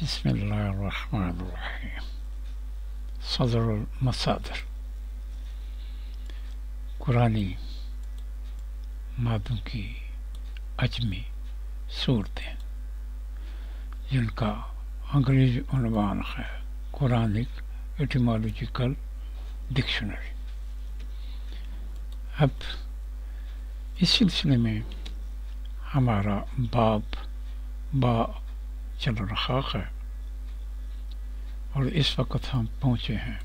بسم اللہ الرحمن الرحیم۔ صدر المصادر قرآنی مادوں کی عجمی صورتیں جن کا انگریزی عنوان ہے قرآنک ایٹیمالوجیکل ڈکشنری۔ اب اس سلسلے میں ہمارا باب با چل رہا ہے اور اس وقت ہم پہنچے ہیں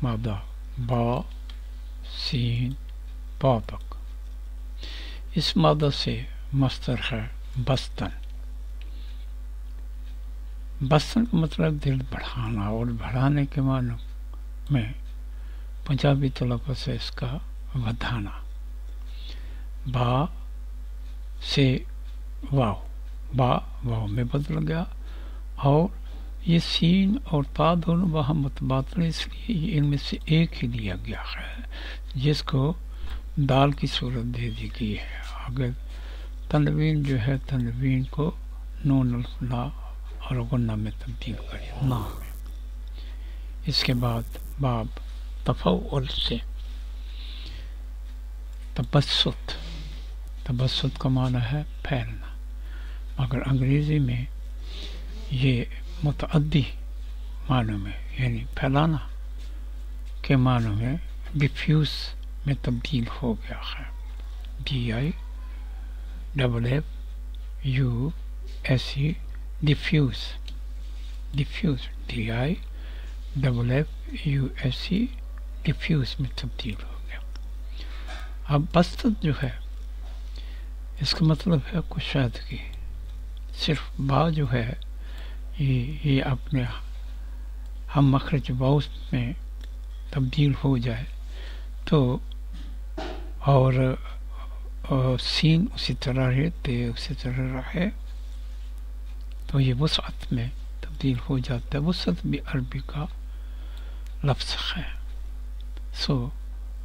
مادہ با سین با تک۔ اس مادہ سے مصدر ہے بستن۔ بستن کا مطلب دل بڑھانا، اور بڑھانے کے معنی میں پنجابی طلباء سے اس کا ودھانا۔ با سے واو، با واو میں بدل گیا، اور یہ سین اور تا دونوں باہم متبادل، اس لیے ان میں سے ایک ہی لیا گیا ہے جس کو دال کی صورت دے دی گئی ہے۔ اگر تنوین جو ہے تنوین کو نون الفلا اور غنہ میں تبدیل کرے نا میں۔ اس کے بعد باب تفعول سے تبسط۔ تبسط کا معنی ہے پھیلنا، مگر انگریزی میں یہ متعدی معنی میں یعنی پھیلانا کے معنی میں ڈیفیوز میں تبدیل ہو گیا ہے۔ DIFFUSE diffuse, diffuse DIFFUSE diffuse میں تبدیل ہو گیا۔ اب بسط جو ہے اس کا مطلب ہے کشادگی۔ صرف با جو ہے یہ اپنے ہم مخرج واؤ میں تبدیل ہو جائے تو، اور سین اسی طرح رہے، تے اسی طرح رہے، تو یہ وسعت میں تبدیل ہو جاتا ہے۔ وسعت بھی عربی کا لفظ ہے۔ سو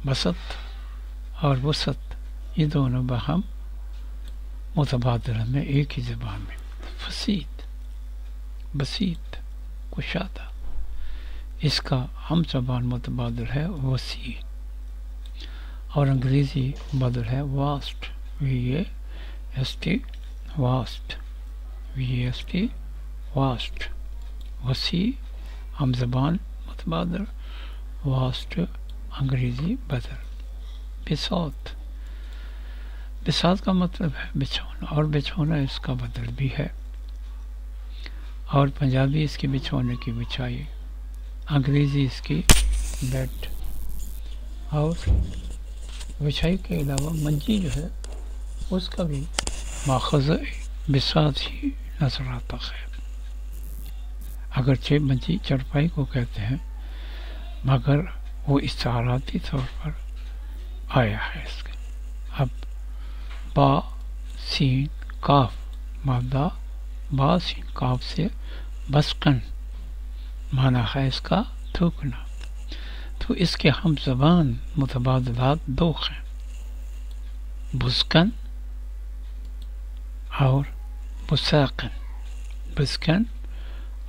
بسط اور وسعت یہ دونوں باہم متبادل میں ایک ہی زبان میں۔ فسیط، بسیط، کشادہ، اس کا ہم زبان متبادل ہے وسیع، اور انگریزی بدل ہے vast, VAST vast, VAST vast, وسیع ہم زبان متبادل، واسٹ انگریزی بدل۔ بساط، بساط کا مطلب ہے بچھونا، اور بچھونا اس کا بدل بھی ہے، اور پنجابی اس کی بچھونے کی بچھائی، انگریزی اس کی بیڈ، اور بچھائی کے علاوہ منجی جو ہے اس کا بھی ماخذ بساط ہی نظر آتا ہے، اگرچہ منجی چرپائی کو کہتے ہیں مگر وہ استعاراتی طور پر آیا ہے اس کے۔ اب با سین کاف، مادہ با سین کاف سے بسقن معنی ہے اس کا تھوکنا، تو اس کے ہم زبان متبادلات دو ہیں، بسکن اور بساقن، بسکن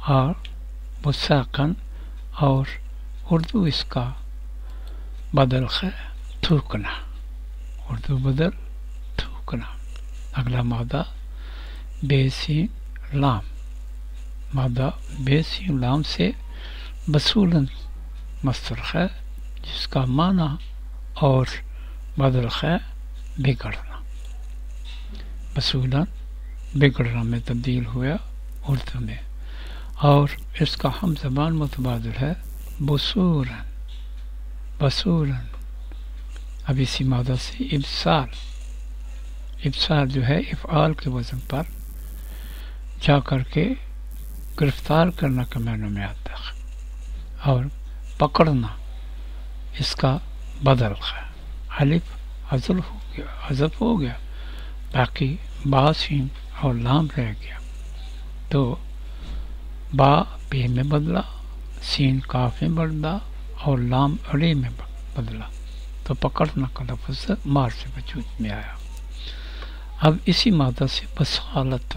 اور بساقن، اور اردو اس کا بدل ہے تھوکنا، اردو بدل تھوکنا۔ اگلا مادہ بے سین لام، مادہ بے سین لام سے بسولن مصدر ہے جس کا معنی اور بدل ہے بگڑنا، بسولن بگڑنا میں تبدیل ہوا اردو میں، اور اس کا ہم زبان متبادل ہے بسورن، بسورن۔ اب اسی مادہ سے ابسال، ابسال جو ہے افعال کے وزن پر جا کر کے گرفتار کرنا کے معنی میں آتا ہے، اور پکڑنا اس کا بدل ہے، الف حذف ہو گیا، باقی با سین اور لام رہ گیا، تو با بے میں بدلا، سین کاف میں بدلا، اور لام اڑے میں بدلا، تو پکڑنا کا لفظ مار سے وجود میں آیا۔ اب اسی مادہ سے بسالت،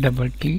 METTLE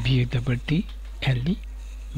BATTLE